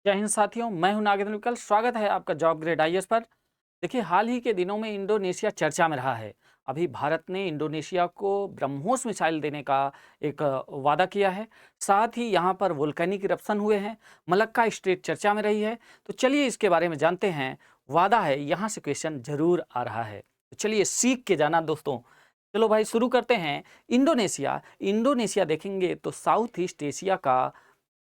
जय हिंद साथियों, मैं हूं नागेंद्र विकल। स्वागत है आपका जॉब ग्रेड आईएएस पर। देखिए, हाल ही के दिनों में इंडोनेशिया चर्चा में रहा है। अभी भारत ने इंडोनेशिया को ब्रह्मोस मिसाइल देने का एक वादा किया है। साथ ही यहां पर वोल्केनिक इरप्शन हुए हैं। मलक्का स्ट्रेट चर्चा में रही है। तो चलिए इसके बारे में जानते हैं। वादा है, यहाँ से क्वेश्चन जरूर आ रहा है, तो चलिए सीख के जाना दोस्तों। चलो भाई शुरू करते हैं। इंडोनेशिया इंडोनेशिया देखेंगे तो साउथ ईस्ट एशिया का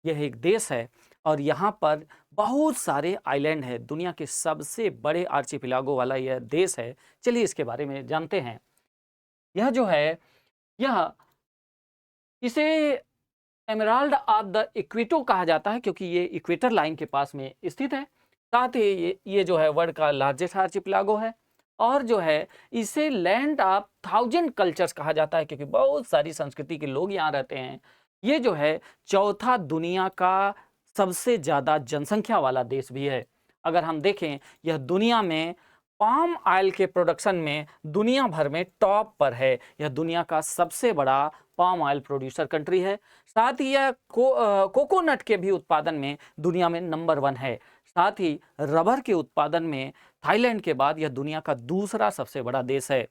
यह एक देश है और यहाँ पर बहुत सारे आइलैंड है। दुनिया के सबसे बड़े आर्चिपिलागो वाला यह देश है। चलिए इसके बारे में जानते हैं। यह जो है, यह इसे एमराल्ड ऑफ द इक्वेटो कहा जाता है क्योंकि ये इक्वेटर लाइन के पास में स्थित है। साथ ही ये जो है वर्ल्ड का लार्जेस्ट आर्चिपिलागो है। और जो है इसे लैंड ऑफ थाउजेंड कल्चर्स कहा जाता है क्योंकि बहुत सारी संस्कृति के लोग यहाँ रहते हैं। ये जो है चौथा दुनिया का सबसे ज़्यादा जनसंख्या वाला देश भी है। अगर हम देखें, यह दुनिया में पाम ऑयल के प्रोडक्शन में दुनिया भर में टॉप पर है। यह दुनिया का सबसे बड़ा पाम ऑयल प्रोड्यूसर कंट्री है। साथ ही यह कोकोनट के भी उत्पादन में दुनिया में नंबर 1 है। साथ ही रबर के उत्पादन में थाईलैंड के बाद यह दुनिया का दूसरा सबसे बड़ा देश है।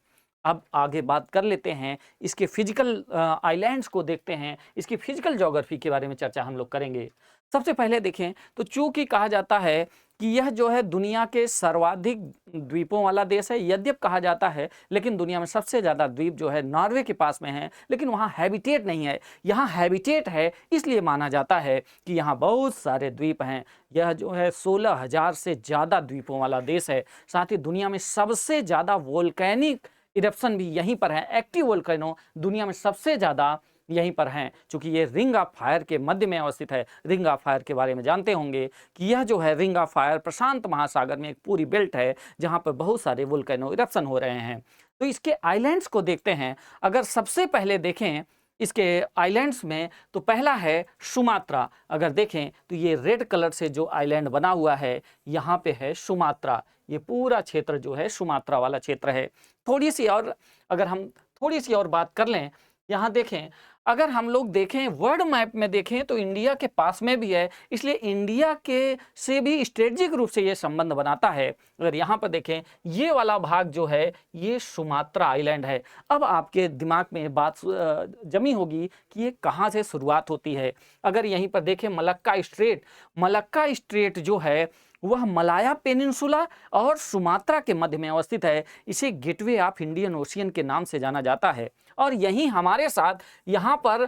अब आगे बात कर लेते हैं, इसके फिजिकल आइलैंड्स को देखते हैं। इसकी फिजिकल ज्योग्राफी के बारे में चर्चा हम लोग करेंगे। सबसे पहले देखें तो चूंकि कहा जाता है कि यह जो है दुनिया के सर्वाधिक द्वीपों वाला देश है, यद्यप कहा जाता है, लेकिन दुनिया में सबसे ज़्यादा द्वीप जो है नॉर्वे के पास में है, लेकिन वहाँ हैबिटेट नहीं है। यहाँ हैबिटेट है, इसलिए माना जाता है कि यहाँ बहुत सारे द्वीप हैं। यह जो है 16,000 से ज़्यादा द्वीपों वाला देश है। साथ ही दुनिया में सबसे ज़्यादा वोल्केनिक इरप्शन भी यहीं पर है। एक्टिव वोल्केनो दुनिया में सबसे ज़्यादा यहीं पर हैं, चूंकि ये रिंग ऑफ फायर के मध्य में अवस्थित है। रिंग ऑफ फायर के बारे में जानते होंगे कि यह जो है रिंग ऑफ फायर प्रशांत महासागर में एक पूरी बेल्ट है जहां पर बहुत सारे वोल्केनो इरप्शन हो रहे हैं। तो इसके आइलैंड्स को देखते हैं। अगर सबसे पहले देखें इसके आइलैंड्स में, तो पहला है सुमात्रा। अगर देखें तो ये रेड कलर से जो आइलैंड बना हुआ है, यहाँ पे है सुमात्रा। ये पूरा क्षेत्र जो है सुमात्रा वाला क्षेत्र है। थोड़ी सी और अगर हम थोड़ी सी और बात कर लें, यहाँ देखें, अगर हम लोग देखें वर्ल्ड मैप में देखें तो इंडिया के पास में भी है, इसलिए इंडिया के से भी स्ट्रेटजिक रूप से ये संबंध बनाता है। अगर यहाँ पर देखें, ये वाला भाग जो है ये सुमात्रा आइलैंड है। अब आपके दिमाग में बात जमी होगी कि ये कहाँ से शुरुआत होती है। अगर यहीं पर देखें मलक्का स्ट्रेट जो है वह मलाया पेनिनसुला और सुमात्रा के मध्य में अवस्थित है। इसे गेटवे ऑफ इंडियन ओशियन के नाम से जाना जाता है। और यही हमारे साथ यहाँ पर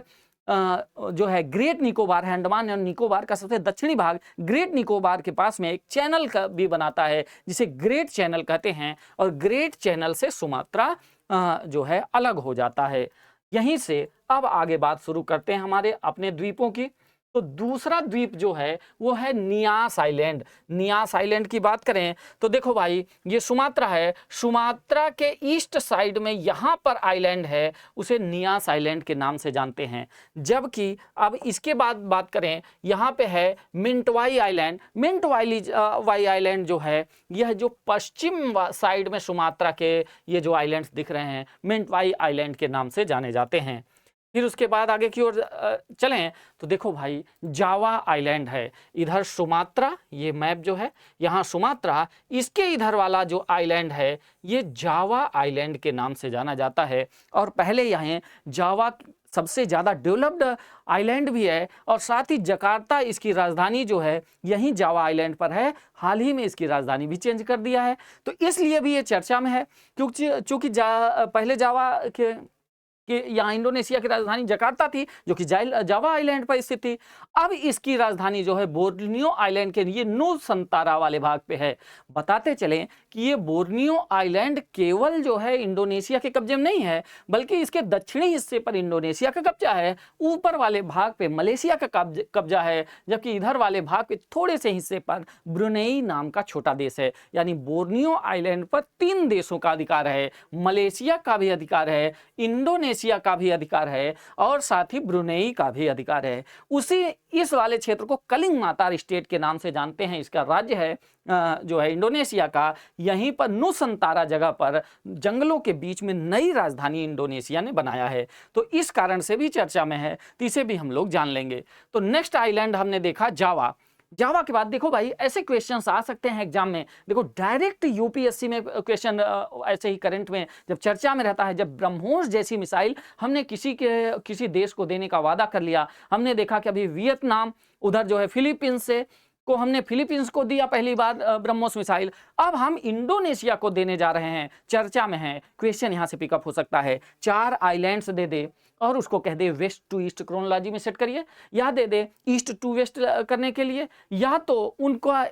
जो है ग्रेट निकोबार है, अंडमान और निकोबार का सबसे दक्षिणी भाग ग्रेट निकोबार के पास में एक चैनल का भी बनाता है जिसे ग्रेट चैनल कहते हैं। और ग्रेट चैनल से सुमात्रा जो है अलग हो जाता है। यहीं से अब आगे बात शुरू करते हैं हमारे अपने द्वीपों की। तो दूसरा द्वीप जो है वो है नियास आइलैंड। नियास आइलैंड की बात करें तो देखो भाई, ये सुमात्रा है। सुमात्रा के ईस्ट साइड में यहाँ पर आइलैंड है, उसे नियास आइलैंड के नाम से जानते हैं। जबकि अब इसके बाद बात करें, यहाँ पे है मिंटवाई आइलैंड। वाई आइलैंड जो है, यह जो पश्चिम साइड में सुमात्रा के ये जो आइलैंड्स दिख रहे हैं, मिंटवाई आइलैंड के नाम से जाने जाते हैं। फिर उसके बाद आगे की ओर चलें तो देखो भाई, जावा आइलैंड है। इधर सुमात्रा, ये मैप जो है यहाँ सुमात्रा, इसके इधर वाला जो आइलैंड है ये जावा आइलैंड के नाम से जाना जाता है। और पहले यहाँ जावा सबसे ज़्यादा डेवलप्ड आइलैंड भी है और साथ ही जकार्ता इसकी राजधानी जो है यहीं जावा आइलैंड पर है। हाल ही में इसकी राजधानी भी चेंज कर दिया है, तो इसलिए भी ये चर्चा में है। क्योंकि पहले जावा के कि यहाँ इंडोनेशिया की राजधानी जकार्ता थी जो कि जावा आइलैंड पर स्थित थी। अब इसकी राजधानी जो है बोर्नियो आइलैंड के ये नुसंतारा वाले भाग पे है। बताते चलें कि ये बोर्नियो आइलैंड केवल जो है इंडोनेशिया के कब्जे में नहीं है, बल्कि इसके दक्षिणी हिस्से पर इंडोनेशिया का कब्जा है, ऊपर वाले भाग पे मलेशिया का कब्जा है, जबकि इधर वाले भाग पे थोड़े से हिस्से पर ब्रुनेई नाम का छोटा देश है। यानी बोर्नियो आइलैंड पर 3 देशों का अधिकार है, मलेशिया का भी अधिकार है, इंडोनेशिया का भी अधिकार है और साथ ही ब्रुनेई का भी अधिकार है। उसी इस वाले क्षेत्र को कलिंग नातार स्टेट के नाम से जानते हैं। इसका राज्य है जो है इंडोनेशिया का। यहीं पर नुसंतारा जगह पर जंगलों के बीच में नई राजधानी इंडोनेशिया ने बनाया है, तो इस कारण से भी चर्चा में है, तो इसे भी हम लोग जान लेंगे। तो नेक्स्ट आइलैंड हमने देखा जावा। जावा के बाद देखो भाई ऐसे क्वेश्चंस आ सकते हैं एग्जाम में। देखो डायरेक्ट यूपीएससी में क्वेश्चन ऐसे ही करंट में जब चर्चा में रहता है, जब ब्रह्मोस जैसी मिसाइल हमने किसी देश को देने का वादा कर लिया, हमने देखा कि अभी वियतनाम, उधर जो है फिलीपींस हमने फिलीपींस को दिया पहली बार ब्रह्मोस मिसाइल, अब हम इंडोनेशिया को देने जा रहे हैं, चर्चा में है। क्वेश्चन यहाँ से पिकअप हो सकता है, 4 आइलैंड्स दे दे और उसको कह दे वेस्ट टू ईस्ट क्रोनोलॉजी में सेट करिए, या दे दे ईस्ट टू वेस्ट करने के लिए, या तो उनका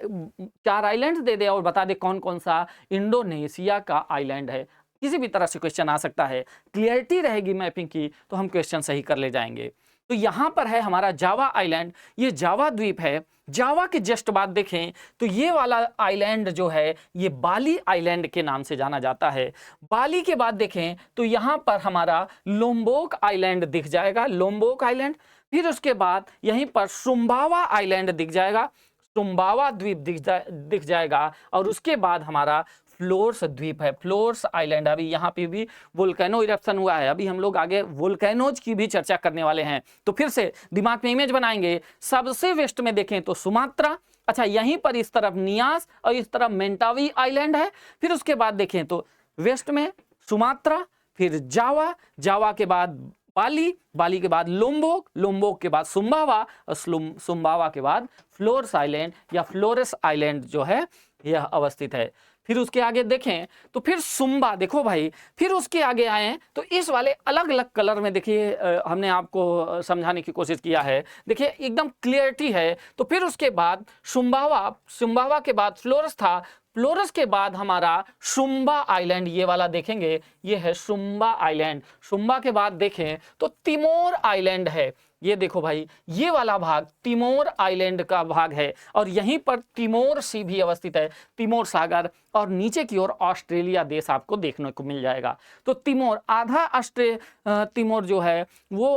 4 आइलैंड्स दे दे और बता दे कौन कौन सा इंडोनेशिया का आइलैंड है। किसी भी तरह से क्वेश्चन आ सकता है, क्लियरिटी रहेगी मैपिंग की तो हम क्वेश्चन सही कर ले जाएंगे। तो यहाँ पर है हमारा जावा आइलैंड, ये जावा द्वीप है। जावा के जस्ट बाद देखें तो ये वाला आइलैंड जो है ये बाली आइलैंड के नाम से जाना जाता है। बाली के बाद देखें तो यहाँ पर हमारा लोम्बोक आइलैंड दिख जाएगा, लोम्बोक आइलैंड। फिर उसके बाद यहीं पर सुम्बावा आइलैंड दिख जाएगा, सुम्बावा द्वीप दिख जाएगा। और उसके बाद हमारा फ्लोर्स द्वीप है, फ्लोर्स आइलैंड। अभी यहाँ पे भी वोल्केनो इरप्शन हुआ है, अभी हम लोग आगे वोल्केनोज की भी चर्चा करने वाले हैं, तो फिर से दिमाग में इमेज बनाएंगे। सबसे वेस्ट में देखें तो सुमात्रा, अच्छा यहीं पर इस तरफ नियास और इस तरफ मेंटावी आइलैंड है। फिर उसके बाद देखें तो वेस्ट में सुमात्रा, फिर जावा, जावा के बाद बाली, बाली के बाद लोम्बोक, लोम्बोक के बाद सुम्बावा और सुम्बावा के बाद फ्लोर्स आइलैंड या फ्लोरेस आइलैंड जो है यह अवस्थित है। फिर उसके आगे देखें तो फिर सुम्बा, देखो भाई फिर उसके आगे आए तो इस वाले अलग अलग कलर में देखिए हमने आपको समझाने की कोशिश किया है, देखिए एकदम क्लियरिटी है। तो फिर उसके बाद सुम्बावा, सुम्बावा के बाद फ्लोरस था, फ्लोरस के बाद हमारा सुम्बा आइलैंड, ये वाला देखेंगे ये है सुम्बा आइलैंड। सुम्बा के बाद देखें तो तिमोर आइलैंड है, ये देखो भाई ये वाला भाग तिमोर आइलैंड का भाग है और यहीं पर तिमोर सी भी अवस्थित है, तिमोर सागर। और नीचे की ओर ऑस्ट्रेलिया देश आपको देखने को मिल जाएगा। तो तिमोर आधा तिमोर जो है वो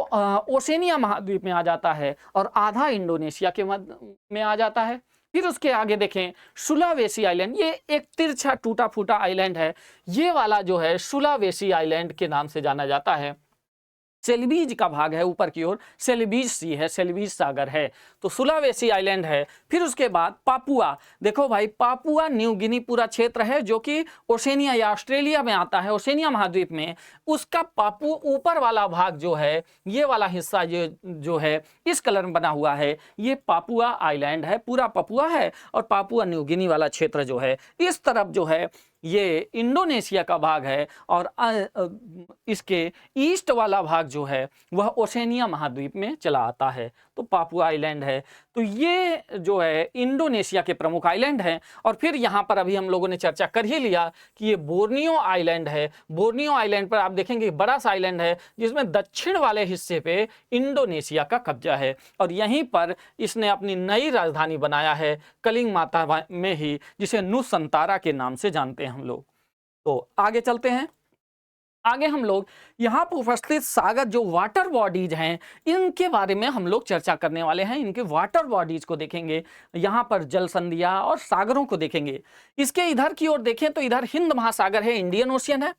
ओशेनिया महाद्वीप में आ जाता है और आधा इंडोनेशिया के मध्य में आ जाता है। फिर उसके आगे देखें सुलावेसी आइलैंड, ये एक तिरछा टूटा फूटा आइलैंड है, ये वाला जो है सुलावेसी आइलैंड के नाम से जाना जाता है। सेलिबीज का भाग है ऊपर की ओर, सेलिबीज सी है, सेलिबीज सागर है, तो सुलावेसी आइलैंड है। फिर उसके बाद पापुआ, देखो भाई पापुआ न्यू गिनी पूरा क्षेत्र है जो कि ओशेनिया या ऑस्ट्रेलिया में आता है, ओशेनिया महाद्वीप में। उसका पापु ऊपर वाला भाग जो है, ये वाला हिस्सा जो है इस कलर में बना हुआ है, ये पापुआ आइलैंड है, पूरा पापुआ है। और पापुआ न्यू गिनी वाला क्षेत्र जो है इस तरफ जो है ये इंडोनेशिया का भाग है और इसके ईस्ट वाला भाग जो है वह ओशेनिया महाद्वीप में चला आता है, तो पापुआ आइलैंड है। तो ये जो है इंडोनेशिया के प्रमुख आइलैंड हैं। और फिर यहाँ पर अभी हम लोगों ने चर्चा कर ही लिया कि ये बोर्नियो आइलैंड है। बोर्नियो आइलैंड पर आप देखेंगे बड़ा सा आइलैंड है जिसमें दक्षिण वाले हिस्से पे इंडोनेशिया का कब्जा है और यहीं पर इसने अपनी नई राजधानी बनाया है कलिंग माता में ही, जिसे नुसंतारा के नाम से जानते हैं हम लोग। तो आगे चलते हैं, आगे हम लोग यहाँ पर उपस्थित सागर जो वाटर बॉडीज हैं इनके बारे में हम लोग चर्चा करने वाले हैं। इनके वाटर बॉडीज को देखेंगे, यहाँ पर जल संधियाँ और सागरों को देखेंगे। इसके इधर की ओर देखें तो इधर हिंद महासागर है, इंडियन ओशियन है।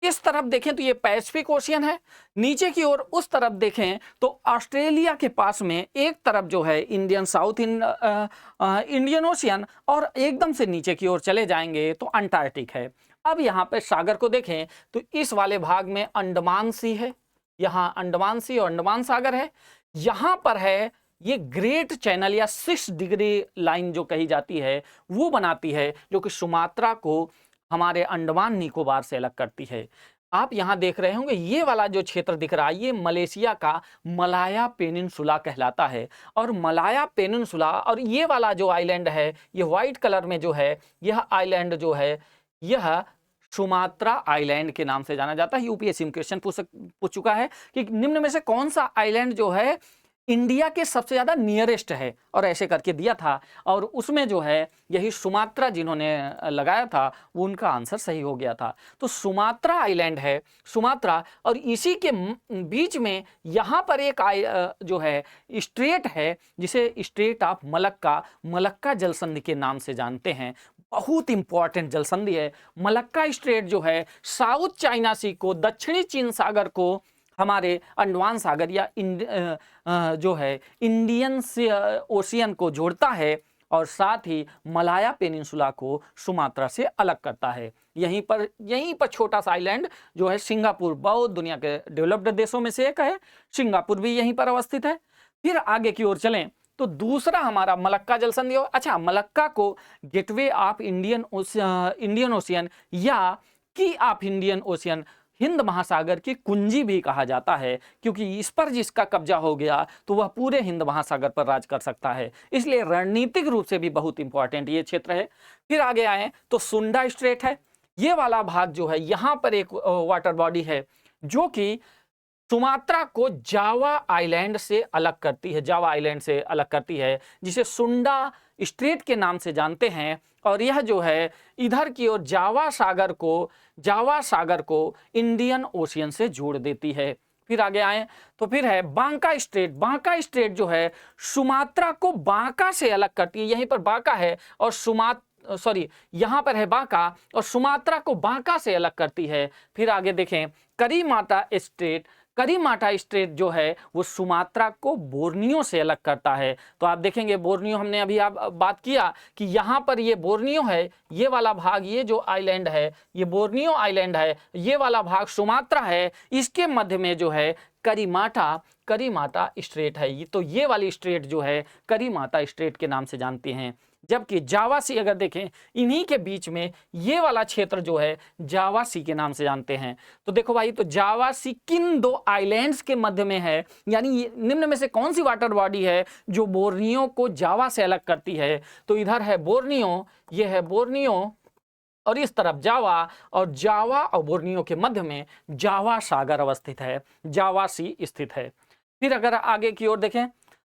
इस तरफ देखें तो ये पैसिफिक ओशियन है। नीचे की ओर उस तरफ देखें तो ऑस्ट्रेलिया के पास में एक तरफ जो है इंडियन साउथ इंडियन ओशियन और एकदम से नीचे की ओर चले जाएंगे तो अंटार्कटिक है। अब यहाँ पे सागर को देखें तो इस वाले भाग में अंडमान सी है, यहाँ अंडमान सी और अंडमान सागर है। यहाँ पर है ये ग्रेट चैनल या 6 डिग्री लाइन जो कही जाती है वो बनाती है, जो कि सुमात्रा को हमारे अंडमान निकोबार से अलग करती है। आप यहाँ देख रहे होंगे ये वाला जो क्षेत्र दिख रहा है ये मलेशिया का मलाया पेनिनसुला कहलाता है। और मलाया पेनिनसुला और ये वाला जो आइलैंड है ये वाइट कलर में जो है यह आइलैंड जो है यह सुमात्रा आइलैंड के नाम से जाना जाता है। यूपीएससी में क्वेश्चन पूछ चुका है कि निम्न में से कौन सा आइलैंड जो है इंडिया के सबसे ज़्यादा नियरेस्ट है, और ऐसे करके दिया था और उसमें जो है यही सुमात्रा जिन्होंने लगाया था वो उनका आंसर सही हो गया था। तो सुमात्रा आइलैंड है, सुमात्रा, और इसी के बीच में यहाँ पर एक जो है स्ट्रेट है जिसे स्ट्रेट ऑफ मलक्का, मलक्का जलसंधि के नाम से जानते हैं। बहुत इंपॉर्टेंट जलसंधि है। मलक्का स्ट्रेट जो है साउथ चाइना सी को, दक्षिणी चीन सागर को हमारे अंडमान सागर या जो है इंडियन ओशियन को जोड़ता है और साथ ही मलाया पेनिनसुला को सुमात्रा से अलग करता है। यहीं पर छोटा सा आइलैंड जो है सिंगापुर, बहुत दुनिया के डेवलप्ड देशों में से एक है, सिंगापुर भी यहीं पर अवस्थित है। फिर आगे की ओर चलें तो दूसरा हमारा मलक्का जल संधि। अच्छा, मलक्का को गेटवे ऑफ इंडियन ओशियन या की ऑफ इंडियन ओशियन, हिंद महासागर की कुंजी भी कहा जाता है, क्योंकि इस पर जिसका कब्जा हो गया तो वह पूरे हिंद महासागर पर राज कर सकता है, इसलिए रणनीतिक रूप से भी बहुत इंपॉर्टेंट ये क्षेत्र है। फिर आगे आए तो सुंडा स्ट्रेट है, ये वाला भाग जो है यहाँ पर एक वाटर बॉडी है जो कि सुमात्रा को जावा आइलैंड से अलग करती है, जावा आइलैंड से अलग करती है, जिसे सुंडा स्ट्रेट के नाम से जानते हैं। और यह जो है इधर की ओर जावा सागर को इंडियन ओशियन से जोड़ देती है। फिर आगे आए तो फिर है बांका स्ट्रेट। बांका स्ट्रेट जो है सुमात्रा को बांका से अलग करती है, यहीं पर बांका है और यहाँ पर है बांका और सुमात्रा को बांका से अलग करती है। फिर आगे देखें करीमाटा स्ट्रेट। करीमाटा स्ट्रेट जो है वो सुमात्रा को बोर्नियो से अलग करता है। तो आप देखेंगे बोर्नियो, हमने अभी आप बात किया कि यहाँ पर ये बोर्नियो है, ये वाला भाग, ये जो आइलैंड है ये बोर्नियो आइलैंड है, ये वाला भाग सुमात्रा है, इसके मध्य में जो है करीमाटा स्ट्रेट है। तो ये वाली स्ट्रेट जो है करीमाटा स्ट्रेट के नाम से जानते हैं। जबकि जावा सी अगर देखें, इन्हीं के बीच में ये वाला क्षेत्र जो है जावा सी के नाम से जानते हैं। तो देखो भाई, तो जावा सी किन दो आइलैंड्स के मध्य में है, यानी निम्न में से कौन सी वाटर बॉडी है जो बोर्नियो को जावा से अलग करती है? तो इधर है बोर्नियो, ये है बोर्नियो और इस तरफ जावा, और जावा और बोर्नियो के मध्य में जावा सागर अवस्थित है, जावा सी स्थित है। फिर अगर आगे की ओर देखें,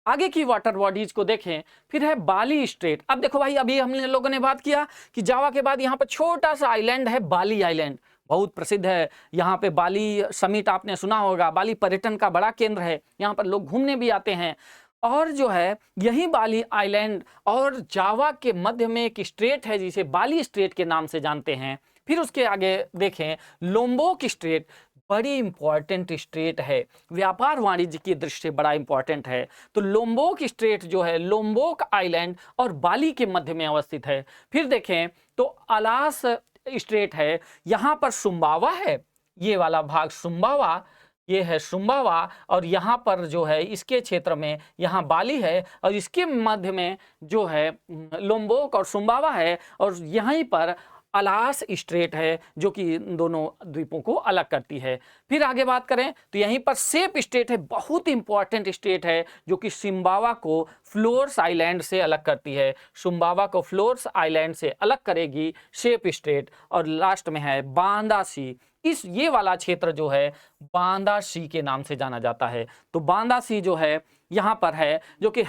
आगे की वाटर बॉडीज को देखें, फिर है बाली स्ट्रेट। अब देखो भाई, अभी हम लोगों ने बात किया कि जावा के बाद यहाँ पर छोटा सा आइलैंड है बाली आइलैंड, बहुत प्रसिद्ध है। यहाँ पे बाली समिट आपने सुना होगा, बाली पर्यटन का बड़ा केंद्र है, यहाँ पर लोग घूमने भी आते हैं। और जो है यही बाली आइलैंड और जावा के मध्य में एक स्ट्रेट है जिसे बाली स्ट्रेट के नाम से जानते हैं। फिर उसके आगे देखें लोम्बोक स्ट्रेट, बड़ी इंपॉर्टेंट स्ट्रेट है, व्यापार वाणिज्य की दृष्टि से बड़ा इंपॉर्टेंट है। तो लोम्बोक स्ट्रेट जो है लोम्बोक आइलैंड और बाली के मध्य में अवस्थित है। फिर देखें तो अलास स्ट्रेट है, यहाँ पर सुम्बावा है, ये वाला भाग सुम्बावा, ये है सुम्बावा, और यहाँ पर जो है इसके क्षेत्र में यहाँ बाली है और इसके मध्य में जो है लोम्बोक और सुम्बावा है, और यहीं पर अलास स्ट्रेट है जो कि इन दोनों द्वीपों को अलग करती है। फिर आगे बात करें तो यहीं पर सेप स्ट्रेट है, बहुत इंपॉर्टेंट स्ट्रेट है जो कि सुम्बावा को फ्लोर्स आइलैंड से अलग करती है। सुम्बावा को फ्लोर्स आइलैंड से अलग करेगी सेप स्ट्रेट। और लास्ट में है बांदा सी, ये वाला क्षेत्र जो है बांदा सी के नाम से जाना जाता है। तो बांदा सी जो है यहाँ पर है, जो कि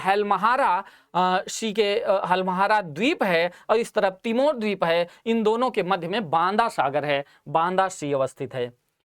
हलमहारा द्वीप है और इस तरफ तिमोर द्वीप है, इन दोनों के मध्य में बांदा सागर है, बांदा सी अवस्थित है।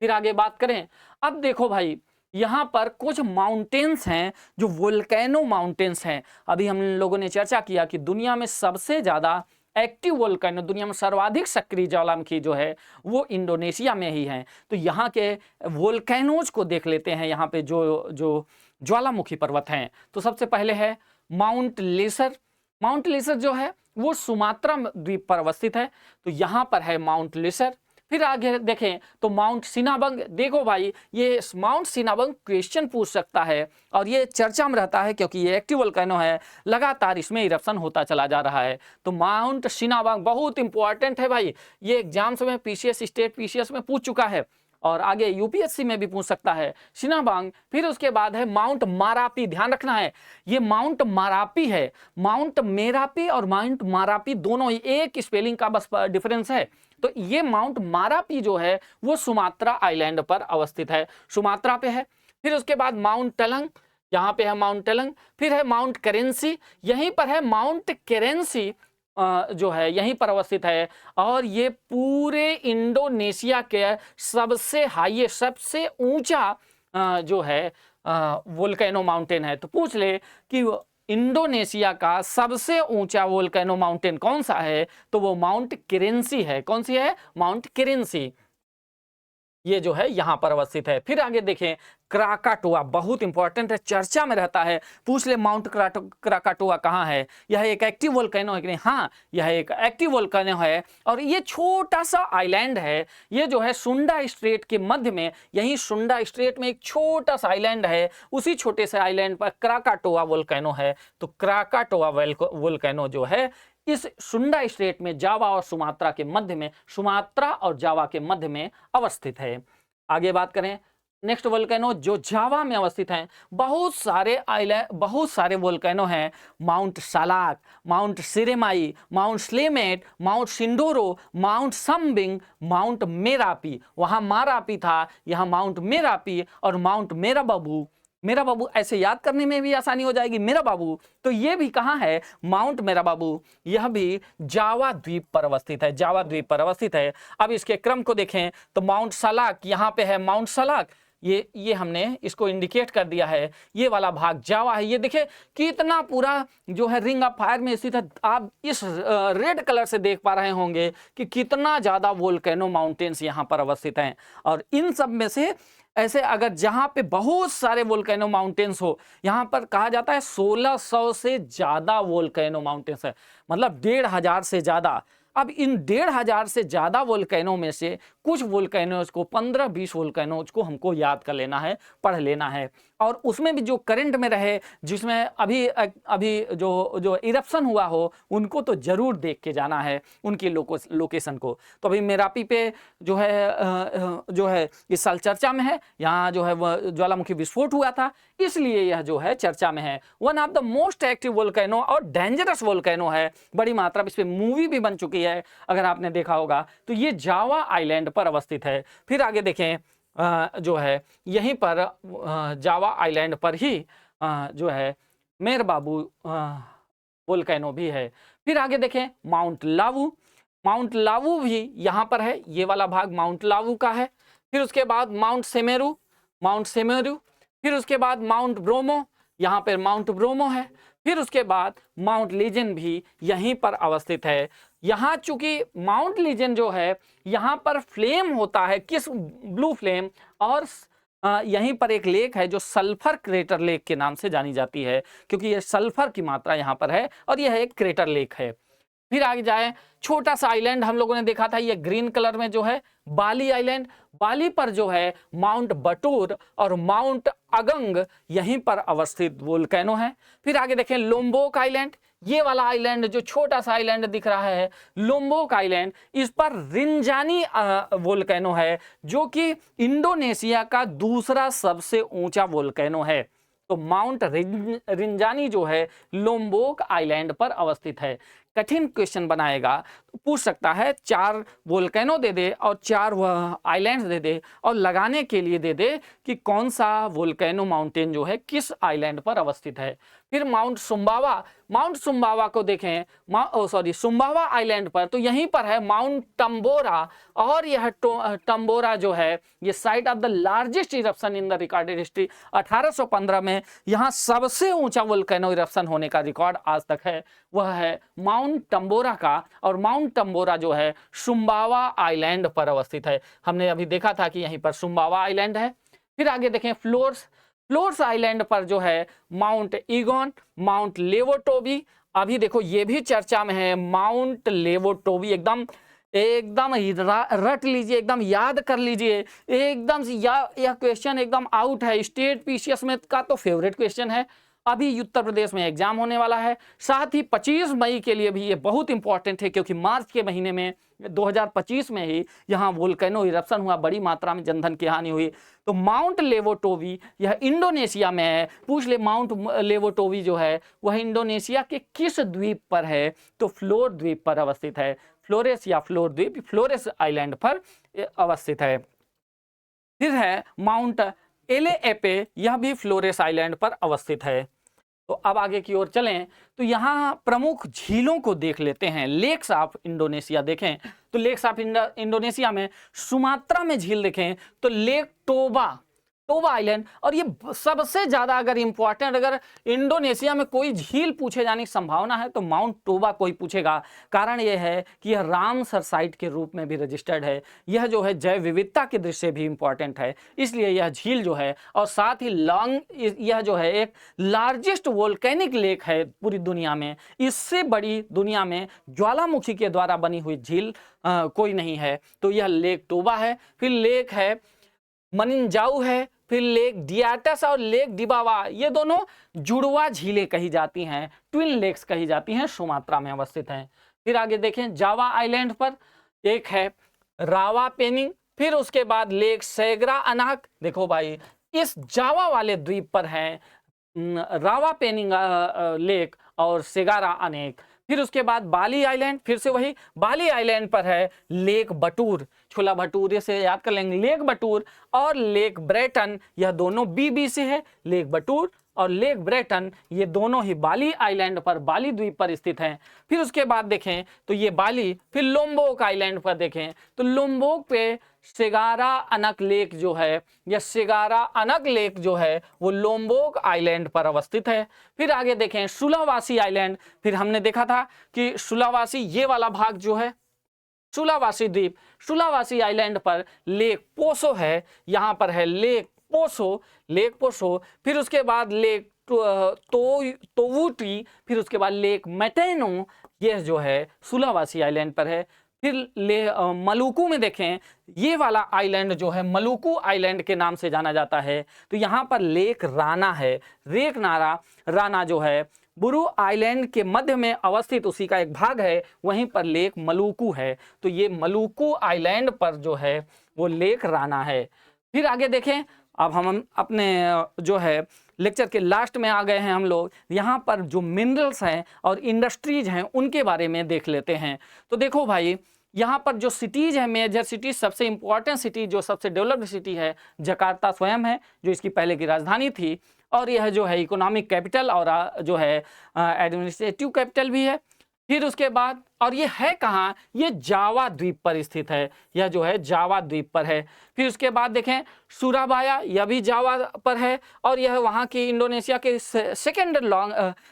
फिर आगे बात करें, अब देखो भाई यहाँ पर कुछ माउंटेन्स हैं जो वोल्केनो माउंटेन्स हैं। अभी हम लोगों ने चर्चा किया कि दुनिया में सबसे ज़्यादा एक्टिव वोल्केनो, दुनिया में सर्वाधिक सक्रिय ज्वालामुखी जो है वो इंडोनेशिया में ही है। तो यहाँ के वोल्केनोज को देख लेते हैं, यहाँ पे जो ज्वालामुखी पर्वत हैं। तो सबसे पहले है माउंट लेसर। माउंट लेसर जो है वो सुमात्रा द्वीप पर अवस्थित है, तो यहाँ पर है माउंट लेसर। फिर आगे देखें तो माउंट सिनाबंग। देखो भाई, ये माउंट सिनाबंग क्वेश्चन पूछ सकता है और ये चर्चा में रहता है क्योंकि ये एक्टिव वोल्केनो है, लगातार इसमें इरप्शन होता चला जा रहा है। तो माउंट सिनाबंग बहुत इंपॉर्टेंट है भाई, ये एग्जाम्स में पीसीएस, स्टेट पीसीएस में पूछ चुका है और आगे यूपीएससी में भी पूछ सकता है सिनाबंग। फिर उसके बाद है माउंट मारापी, ध्यान रखना है ये माउंट मारापी है, माउंट मेरापी और माउंट मारापी दोनों एक स्पेलिंग का बस डिफरेंस है। तो ये माउंट मारापी जो है वो सुमात्रा आइलैंड पर अवस्थित है, सुमात्रा पे है। फिर उसके बाद माउंट टलंग, यहाँ पे है माउंट टलंग। फिर है माउंट करेंसी, यहीं पर है माउंट करेंसी जो है यहीं पर अवस्थित है, और ये पूरे इंडोनेशिया के सबसे हाईएस्ट, सबसे ऊंचा जो है वोल्केनो माउंटेन है। तो पूछ ले कि इंडोनेशिया का सबसे ऊंचा वोल्केनो माउंटेन कौन सा है, तो वो माउंट किरेंसी है। कौन सी है? माउंट किरेंसी। ये जो है यहाँ पर अवस्थित है। फिर आगे देखें क्राकाटोआ, बहुत इंपॉर्टेंट है, चर्चा में रहता है, पूछ ले माउंट क्राकाटोआ कहाँ है, यह एक एक्टिव वोल्केनो है कि नहीं? हाँ, यह एक एक्टिव वोल्केनो है और ये छोटा सा आइलैंड है। ये जो है सुंडा स्ट्रेट के मध्य में, यही सुंडा स्ट्रेट में एक छोटा सा आइलैंड है, उसी छोटे से आइलैंड पर क्राकाटोआ वोल्केनो है। तो क्राकाटोआ वोल्केनो जो है इस सुंडा स्ट्रेट में जावा और सुमात्रा के मध्य में, सुमात्रा और जावा के मध्य में अवस्थित है। आगे बात करें नेक्स्ट वोल्केनो जो जावा में अवस्थित हैं। बहुत सारे वोल्केनो हैं, mount Salak, mount Ceremai, mount Slamet, mount Sindoro, mount Sumbing, mount Merapi, वहां मारापी था, यहाँ माउंट मेरापी और माउंट मेराबाबू। मेरा बाबू ऐसे याद करने में भी आसानी हो जाएगी, मेरा बाबू। तो ये भी कहाँ है? माउंट मेरा बाबू, यह भी जावा द्वीप पर अवस्थित है, जावा द्वीप पर अवस्थित है। अब इसके क्रम को देखें तो माउंट सलाक यहाँ पे है, माउंट सलाक ये हमने इसको इंडिकेट कर दिया है, ये वाला भाग जावा है। ये देखिए कितना पूरा जो है रिंग ऑफ फायर में स्थित है। आप इस रेड कलर से देख पा रहे होंगे कि कितना ज्यादा वोल्केनो माउंटेन्स यहाँ पर अवस्थित हैं। और इन सब में से ऐसे अगर जहां पे बहुत सारे वोल्केनो माउंटेन्स हो, यहां पर कहा जाता है 1600 से ज्यादा वोल्केनो माउंटेन्स है, मतलब 1500 से ज्यादा। अब इन 1500 से ज्यादा वोल्केनो में से कुछ वोल्केनोज को, 15-20 वोल्केनोज को हमको याद कर लेना है, पढ़ लेना है। और उसमें भी जो करंट में रहे, जिसमें अभी जो इरप्शन हुआ हो, उनको तो जरूर देख के जाना है, उनकी लोकेशन को। तो अभी मेरापी पे जो है इस साल चर्चा में है, यहाँ जो है वह ज्वालामुखी विस्फोट हुआ था, इसलिए यह जो है चर्चा में है। One of the most active volcano और डेंजरस वोल्केनो है, बड़ी मात्रा में इस पे मूवी भी बन चुकी है, अगर आपने देखा होगा। तो ये जावा आइलैंड पर अवस्थित है। फिर आगे देखें जो है यहीं पर जावा आइलैंड पर ही जो है मेर बाबू वोल्केनो भी है। फिर आगे देखें माउंट लावू, माउंट लावू भी यहाँ पर है, ये वाला भाग माउंट लावू का है। फिर उसके बाद माउंट सेमेरू, माउंट सेमेरू, फिर उसके बाद माउंट ब्रोमो, यहाँ पर माउंट ब्रोमो है। फिर उसके बाद माउंट लीजन भी यहीं पर अवस्थित है। यहाँ चूंकि माउंट लीजन जो है यहाँ पर फ्लेम होता है, किस ब्लू फ्लेम, और यहीं पर एक लेक है जो सल्फर क्रेटर लेक के नाम से जानी जाती है, क्योंकि ये सल्फर की मात्रा यहाँ पर है और यह एक क्रेटर लेक है। फिर आगे जाए, छोटा सा आइलैंड हम लोगों ने देखा था, ये ग्रीन कलर में जो है बाली आइलैंड, बाली पर जो है माउंट बटूर और माउंट अगंग यहीं पर अवस्थित वोल्केनो है। फिर आगे देखें लोम्बोक आइलैंड, ये वाला आइलैंड जो छोटा सा आइलैंड दिख रहा है लोम्बोक आइलैंड, इस पर रिंजानी वोल्केनो है, जो कि इंडोनेशिया का दूसरा सबसे ऊंचा वोल्केनो है। तो माउंट रिंजानी जो है लोम्बोक आइलैंड पर अवस्थित है। कठिन क्वेश्चन बनाएगा तो पूछ सकता है 4 वोल्केनो दे दे और 4 आइलैंड्स दे दे और लगाने के लिए दे दे कि कौन सा वोल्केनो माउंटेन जो है किस आइलैंड पर अवस्थित है। फिर माउंट सुम्बावा, माउंट सुम्बावा को देखें, सुम्बावा आइलैंड पर, तो यहीं पर है माउंट टम्बोरा, और यह टम्बोरा जो है ये site of the largest eruption in the recorded history. 1815 में यहाँ सबसे ऊंचा वोल्केनो इरप्शन होने का रिकॉर्ड आज तक है, वह है माउंट टम्बोरा का, और माउंट टम्बोरा जो है सुम्बावा आइलैंड पर अवस्थित है। हमने अभी देखा था कि यहीं पर सुम्बावा आइलैंड है। फिर आगे देखें फ्लोर्स आइलैंड पर जो है माउंट ईगोन, माउंट लेवोटोबी, अभी देखो ये भी चर्चा में है, माउंट लेवोटोबी एकदम रट लीजिए, एकदम याद कर लीजिए, एकदम यह क्वेश्चन एकदम आउट है, स्टेट पीसीएस में का तो फेवरेट क्वेश्चन है। अभी उत्तर प्रदेश में एग्जाम होने वाला है, साथ ही 25 मई के लिए भी ये बहुत इंपॉर्टेंट है, क्योंकि मार्च के महीने में 2025 में ही यहाँ वोल्केनो इरप्शन हुआ, बड़ी मात्रा में जनधन की हानि हुई। तो माउंट लेवोटोवी यह इंडोनेशिया में है, पूछ ले माउंट लेवोटोवी जो है वह इंडोनेशिया के किस द्वीप पर है? तो फ्लोर द्वीप पर अवस्थित है, फ्लोरेस या फ्लोर द्वीप, फ्लोरेस आइलैंड पर अवस्थित है। फिर है माउंट एलेएपे, यह भी फ्लोरेस आइलैंड पर अवस्थित है। तो अब आगे की ओर चलें तो यहाँ प्रमुख झीलों को देख लेते हैं, लेक्स ऑफ इंडोनेशिया देखें तो लेक्स ऑफ इंडोनेशिया में सुमात्रा में झील देखें तो लेक टोबा, टोबा आइलैंड। और ये सबसे ज्यादा अगर इंपॉर्टेंट, अगर इंडोनेशिया में कोई झील पूछे जाने की संभावना है तो माउंट टोबा को ही पूछेगा। कारण यह है कि यह रामसर साइट के रूप में भी रजिस्टर्ड है। यह जो है जैव विविधता की दृष्टि से भी इंपॉर्टेंट है, इसलिए यह झील जो है, और साथ ही यह जो है एक लार्जेस्ट वोल्केनिक लेक है पूरी दुनिया में। इससे बड़ी दुनिया में ज्वालामुखी के द्वारा बनी हुई झील कोई नहीं है। तो यह लेक टोबा है। फिर लेक है मनिंजाऊ है, फिर लेक डियाटस और लेक डिबावा, ये दोनों जुड़वा झीलें कही जाती हैं, ट्विन लेक्स कही जाती हैं, सुमात्रा में अवस्थित हैं। फिर आगे देखें, जावा आइलैंड पर एक है रावा पेनिंग, फिर उसके बाद लेक सेगरा अनाक। देखो भाई, इस जावा वाले द्वीप पर है रावा पेनिंग लेक और सेगारा अनेक। फिर उसके बाद बाली आइलैंड, फिर से वही बाली आइलैंड पर है लेक बटूर, छोला भटूरे से याद कर लेंगे, लेक बटूर और लेक ब्रेटन, यह दोनों बीबी से है। लेक बटूर और लेक ब्रेटन ये दोनों ही बाली आइलैंड पर, बाली द्वीप पर स्थित हैं। फिर उसके बाद देखें तो ये बाली, फिर लोम्बोक आइलैंड पर देखें तो लोम्बोक पे सेगारा अनक लेक जो है, या सेगारा अनक लेक जो है वो लोम्बोक आइलैंड पर अवस्थित है। फिर आगे देखें सुलावासी आइलैंड, फिर हमने देखा था कि सुलावासी ये वाला भाग जो है सुलावासी द्वीप, सुलावासी आइलैंड पर लेक पोसो है, यहाँ पर है लेक पोसो। फिर उसके बाद लेक तोवुटी, फिर उसके बाद लेक मेटेनो, यह जो है सुलावासी आइलैंड पर है। फिर मलुकू में देखें, ये वाला आइलैंड जो है मलुकू आइलैंड के नाम से जाना जाता है। तो यहाँ पर लेक राना है, लेक राना जो है बुरू आइलैंड के मध्य में अवस्थित उसी का एक भाग है, वहीं पर लेक मलुकू है। तो ये मलुकू आइलैंड पर जो है वो लेक राना है। फिर आगे देखें, अब हम अपने जो है लेक्चर के लास्ट में आ गए हैं हम लोग। यहाँ पर जो मिनरल्स हैं और इंडस्ट्रीज हैं उनके बारे में देख लेते हैं। तो देखो भाई, यहाँ पर जो सिटीज है, मेजर सिटीज, सबसे इंपॉर्टेंट सिटी जो सबसे डेवलप्ड सिटी है जकार्ता स्वयं है, जो इसकी पहले की राजधानी थी, और यह जो है इकोनॉमिक कैपिटल और जो है एडमिनिस्ट्रेटिव कैपिटल भी है। फिर उसके बाद, और ये है कहाँ, ये जावा द्वीप पर स्थित है, यह जो है जावा द्वीप पर है। फिर उसके बाद देखें सुराबाया, यह भी जावा पर है, और यह वहाँ की इंडोनेशिया के सेकेंड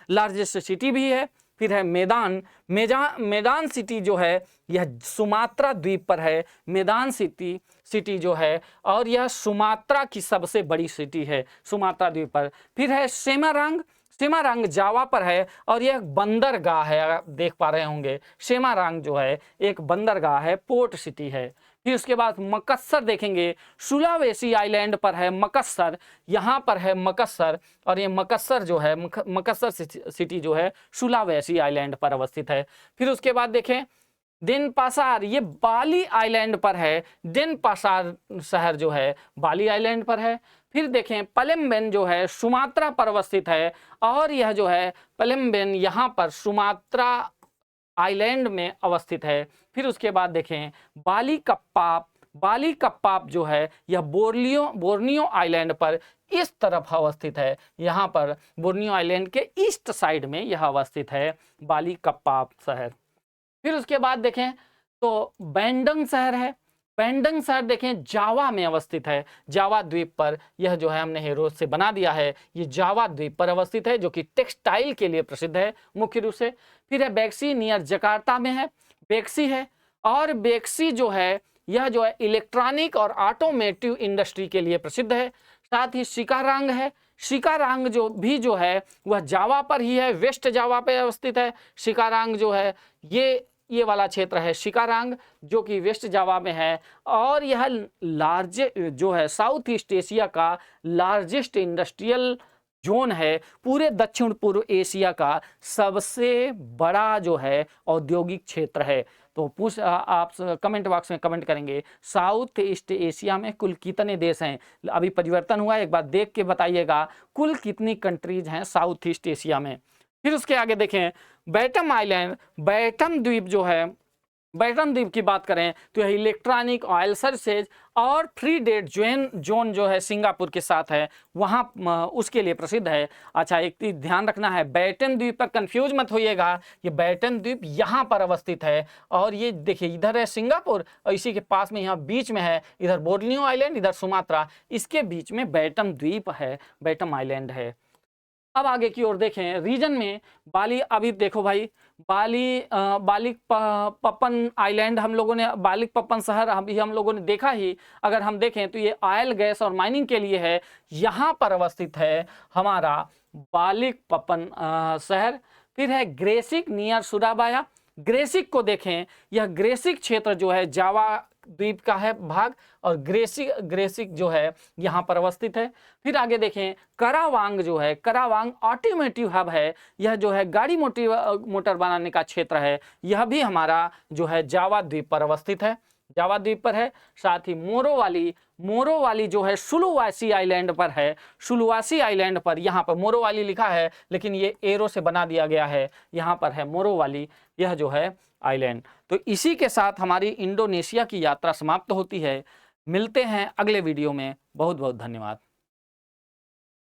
लार्जेस्ट सिटी भी है। फिर है मेदान सिटी जो है यह सुमात्रा द्वीप पर है, मेदान सिटी जो है, और यह सुमात्रा की सबसे बड़ी सिटी है सुमात्रा द्वीप पर। फिर है सेमारंग जावा पर है, और यह बंदरगाह है, आप देख पा रहे होंगे सेमारंग जो है एक बंदरगाह है, पोर्ट सिटी है। फिर उसके बाद मकस्सर देखेंगे, सुलावेसी आइलैंड पर है मकस्सर, यहाँ पर है मकस्सर, और ये मकस्सर जो है मकस्सर सिटी जो है सुलावेसी आइलैंड पर अवस्थित है। फिर उसके बाद देखें डेनपासार, ये बाली आइलैंड पर है, डेनपासार शहर जो है बाली आइलैंड पर है। फिर देखें पलेम्बेन जो है सुमात्रा पर अवस्थित है, और यह जो है पलेम्बेन यहाँ पर सुमात्रा आइलैंड में अवस्थित है। फिर उसके बाद देखें बाली कप्पाप जो है यह बोर्नियो आइलैंड पर इस तरफ अवस्थित है, यहाँ पर बोर्नियो आइलैंड के ईस्ट साइड में यह अवस्थित है बाली कप्पाप शहर। फिर उसके बाद देखें तो बैंडंग शहर है, बैंडंग शहर देखें जावा में अवस्थित है, जावा द्वीप पर, यह जो है हमने हेरोज से बना दिया है, ये जावा द्वीप पर अवस्थित है जो कि टेक्सटाइल के लिए प्रसिद्ध है मुख्य रूप से। फिर है बेक्सी, नियर जकार्ता में है बेक्सी है, और बेक्सी जो है यह जो है इलेक्ट्रॉनिक और ऑटोमेटिव इंडस्ट्री के लिए प्रसिद्ध है। साथ ही शिकारांग है, शिकारांग जो है वह जावा पर ही है, वेस्ट जावा पे अवस्थित है। शिकारांग जो है ये वाला क्षेत्र है शिकारांग, जो कि वेस्ट जावा में है, और यह जो है साउथ ईस्ट एशिया का लार्जेस्ट इंडस्ट्रियल जोन है, पूरे दक्षिण पूर्व एशिया का सबसे बड़ा जो है औद्योगिक क्षेत्र है। तो आप कमेंट बॉक्स में कमेंट करेंगे साउथ ईस्ट एशिया में कुल कितने देश हैं। अभी परिवर्तन हुआ, एक बार देख के बताइएगा कुल कितनी कंट्रीज हैं साउथ ईस्ट एशिया में। फिर उसके आगे देखें बैटम आइलैंड, बैटम द्वीप जो है बैटन द्वीप की बात करें तो यह इलेक्ट्रॉनिक, ऑयल सर्विसेज और फ्री ट्रेड जोन जो है सिंगापुर के साथ है, वहाँ उसके लिए प्रसिद्ध है। अच्छा, एक चीज ध्यान रखना है, बैटन द्वीप पर कंफ्यूज मत होइएगा, ये बैटन द्वीप यहाँ पर अवस्थित है और ये देखिए इधर है सिंगापुर और इसी के पास में यहाँ बीच में है, इधर बोर्नियो आइलैंड, इधर सुमात्रा, इसके बीच में बैटन द्वीप है, बैटम आइलैंड है। अब आगे की ओर देखें रीजन में बाली, अभी देखो भाई बालिकपप्पन आइलैंड हम लोगों ने, बालिकपप्पन शहर अभी हम लोगों ने देखा ही। अगर हम देखें तो ये ऑयल गैस और माइनिंग के लिए है, यहाँ पर अवस्थित है हमारा बालिकपप्पन शहर। फिर है ग्रेसिक नियर सुराबाया। ग्रेसिक को देखें, यह ग्रेसिक क्षेत्र जो है जावा द्वीप का है भाग और ग्रेसिक जो है यहाँ पर अवस्थित है। फिर आगे देखें करावांग जो है, करावांग ऑटोमेटिव हब है, यह जो है गाड़ी मोटर बनाने का क्षेत्र है, यह भी हमारा जो है जावा द्वीप पर अवस्थित है, जावा द्वीप पर है। साथ ही मोरोवाली जो है सुलुवासी आइलैंड पर है, सुलुवासी आइलैंड पर, यहाँ पर मोरोवाली लिखा है लेकिन ये एरो से बना दिया गया है, यहाँ पर है मोरोवाली, यह जो है आइलैंड। तो इसी के साथ हमारी इंडोनेशिया की यात्रा समाप्त होती है। मिलते हैं अगले वीडियो में। बहुत बहुत धन्यवाद।